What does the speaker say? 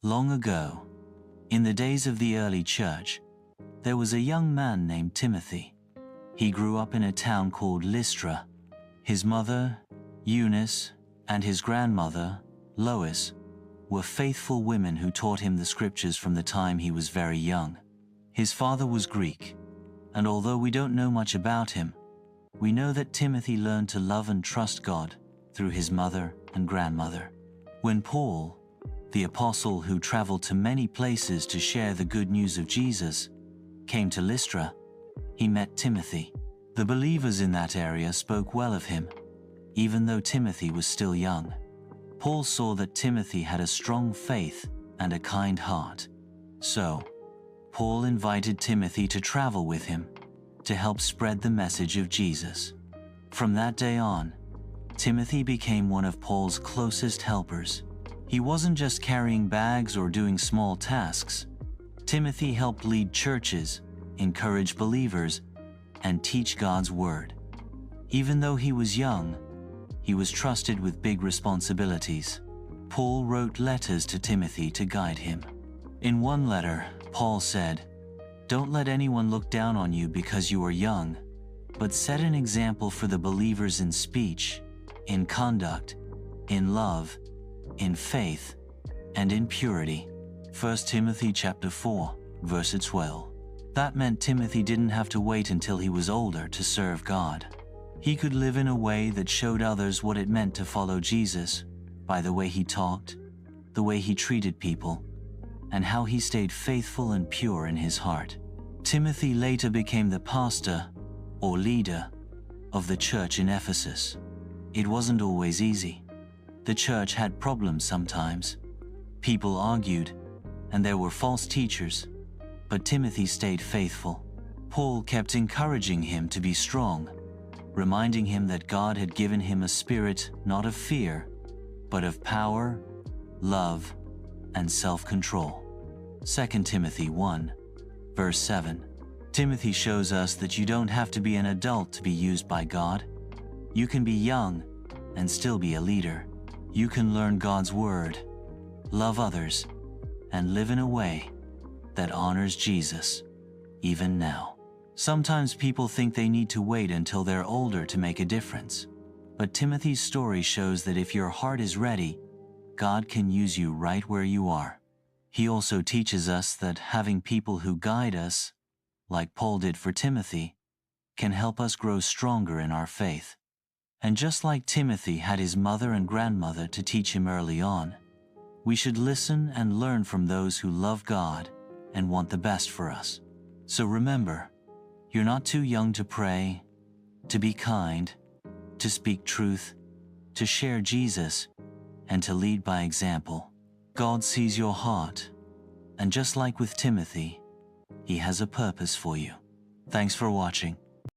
Long ago, in the days of the early church, there was a young man named Timothy. He grew up in a town called Lystra. His mother, Eunice, and his grandmother, Lois, were faithful women who taught him the scriptures from the time he was very young. His father was Greek, and although we don't know much about him, we know that Timothy learned to love and trust God through his mother and grandmother. When Paul, the apostle who traveled to many places to share the good news of Jesus, came to Lystra, he met Timothy. The believers in that area spoke well of him, even though Timothy was still young. Paul saw that Timothy had a strong faith and a kind heart. So, Paul invited Timothy to travel with him to help spread the message of Jesus. From that day on, Timothy became one of Paul's closest helpers. He wasn't just carrying bags or doing small tasks. Timothy helped lead churches, encourage believers, and teach God's word. Even though he was young, he was trusted with big responsibilities. Paul wrote letters to Timothy to guide him. In one letter, Paul said, "Don't let anyone look down on you because you are young, but set an example for the believers in speech, in conduct, in love, in faith, and in purity." 1 Timothy chapter 4, verse 12. That meant Timothy didn't have to wait until he was older to serve God. He could live in a way that showed others what it meant to follow Jesus by the way he talked, the way he treated people, and how he stayed faithful and pure in his heart. Timothy later became the pastor, or leader, of the church in Ephesus. It wasn't always easy. The church had problems sometimes. People argued, and there were false teachers, but Timothy stayed faithful. Paul kept encouraging him to be strong, reminding him that God had given him a spirit not of fear, but of power, love, and self-control. 2 Timothy 1, verse 7. Timothy shows us that you don't have to be an adult to be used by God. You can be young and still be a leader. You can learn God's word, love others, and live in a way that honors Jesus, even now. Sometimes people think they need to wait until they're older to make a difference. But Timothy's story shows that if your heart is ready, God can use you right where you are. He also teaches us that having people who guide us, like Paul did for Timothy, can help us grow stronger in our faith. And just like Timothy had his mother and grandmother to teach him early on, we should listen and learn from those who love God and want the best for us. So remember, you're not too young to pray, to be kind, to speak truth, to share Jesus, and to lead by example. God sees your heart, and just like with Timothy, He has a purpose for you. Thanks for watching.